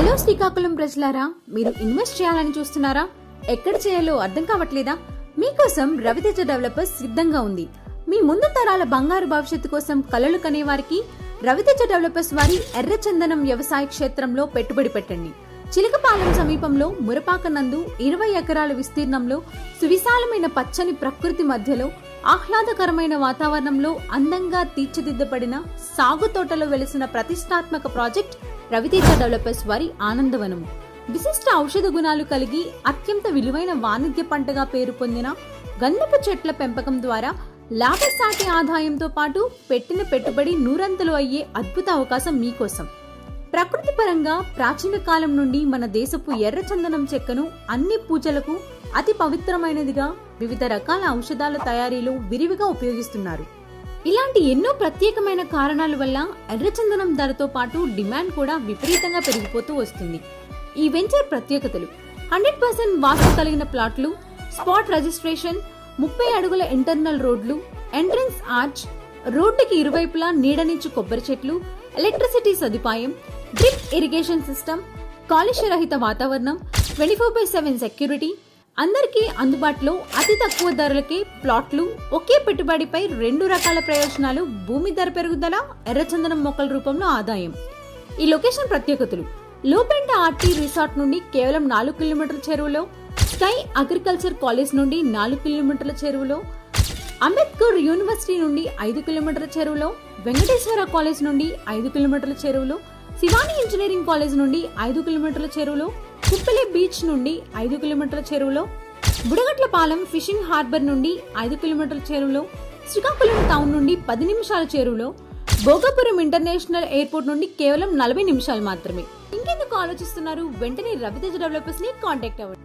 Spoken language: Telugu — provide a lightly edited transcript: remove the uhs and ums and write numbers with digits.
హలో శ్రీకాకుళం ప్రజలారా, మీరు ఇన్వెస్ట్ చేయాలని చూస్తున్నారా? ఎక్కడ చేయాలో అర్థం కావట్లేదా? మీకోసం రవితేజ డెవలపర్స్ సిద్ధంగా ఉంది. మీ ముందు తరాల బంగారు భవిష్యత్తు కోసం కలలు కనేవారికి రవితేజ డెవలపర్స్ వారి ఎర్రచందనం వ్యవసాయ క్షేత్రంలో పెట్టుబడి పెట్టండి. చిలకపాలెం సమీపంలో మురపాక నందు 20 ఎకరాల విస్తీర్ణంలో సువిశాలమైన పచ్చని ప్రకృతి మధ్యలో ఆహ్లాదకరమైన వాతావరణంలో అందంగా తీర్చిదిద్దబడిన సాగు తోటలో వెలిసిన ప్రతిష్టాత్మక ప్రాజెక్ట్ రవితేజ డెవలపర్స్ వారి ఆనందవనము. విశిష్ట ఔషధ గుణాలు కలిగి అత్యంత విలువైన వాణిజ్య పంటగా పేరు పొందిన గంధపు చెట్ల పెంపకం ద్వారా లాభసాటి ఆదాయంతో పాటు పెట్టిన పెట్టుబడి నూరంతలు అయ్యే అద్భుత అవకాశం మీకోసం. ప్రకృతి పరంగా ప్రాచీన కాలం నుండి మన దేశపు ఎర్రచందనం చెక్కను అన్ని పూజలకు అతి పవిత్రమైనదిగా వివిధ రకాల ఔషధాల తయారీలో విరివిగా ఉపయోగిస్తున్నారు. ఇలాంటి ఎన్నో ప్రత్యేకమైన కారణాల వల్ల ఎర్రచందనం ధరతో పాటు డిమాండ్ కూడా విపరీతంగా పెరిగిపోతూ వస్తుంది. ఈ వెంచర్ ప్రత్యేకతలు: 100% వాస్తు కలిగిన ప్లాట్లు, స్పాట్ రిజిస్ట్రేషన్, 30 అడుగుల ఇంటర్నల్ రోడ్లు, ఎంట్రన్స్ ఆర్చ్, రోడ్డుకి ఇరువైపులా నీడనిచ్చు కొబ్బరి చెట్లు, ఎలక్ట్రిసిటీ సదుపాయం, డ్రిప్ ఇరిగేషన్ సిస్టమ్, కాలుష్య రహిత వాతావరణం, 24/7 సెక్యూరిటీ, అందరికీ అందుబాటులో అతి తక్కువ ధరలకే ప్లాట్లు, ఒకే పెట్టుబడిపై 2 రకాల ప్రయోజనాలు: భూమి ధర పెరుగుదల, ఎర్రచందనం మొక్కల రూపంలో ఆదాయం. ఈ లొకేషన్ ప్రత్యేకతలు: లోపెంట ఆర్టీ రిసార్ట్ నుండి కేవలం 4 కిలోమీటర్ల చెరువులో, స్కై అగ్రికల్చర్ కాలేజ్ నుండి 4 కిలోమీటర్ల చెరువులో, అంబేద్కర్ యూనివర్సిటీ నుండి 5 కిలోమీటర్ల చెరువులో, వెంకటేశ్వర కాలేజ్ నుండి 5 కిలోమీటర్ల చెరువులో, శివాని ఇంజనీరింగ్ కాలేజ్ నుండి 5 కిలోమీటర్ల చెరువులో, కుప్పలే బీచ్ నుండి 5 కిలోమీటర్ల చెరువులో, బుడగట్లపాలెం ఫిషింగ్ హార్బర్ నుండి 5 కిలోమీటర్ల చెరువులో, శ్రీకాకుళం టౌన్ నుండి 10 నిమిషాల చెరువులో, భోగాపురం ఇంటర్నేషనల్ ఎయిర్పోర్ట్ నుండి కేవలం 40 నిమిషాలు మాత్రమే. ఇంకెందుకు ఆలోచిస్తున్నారు? వెంటనే రవితేజ డెవలపర్స్ ని కాంటాక్ట్ అవ్వండి.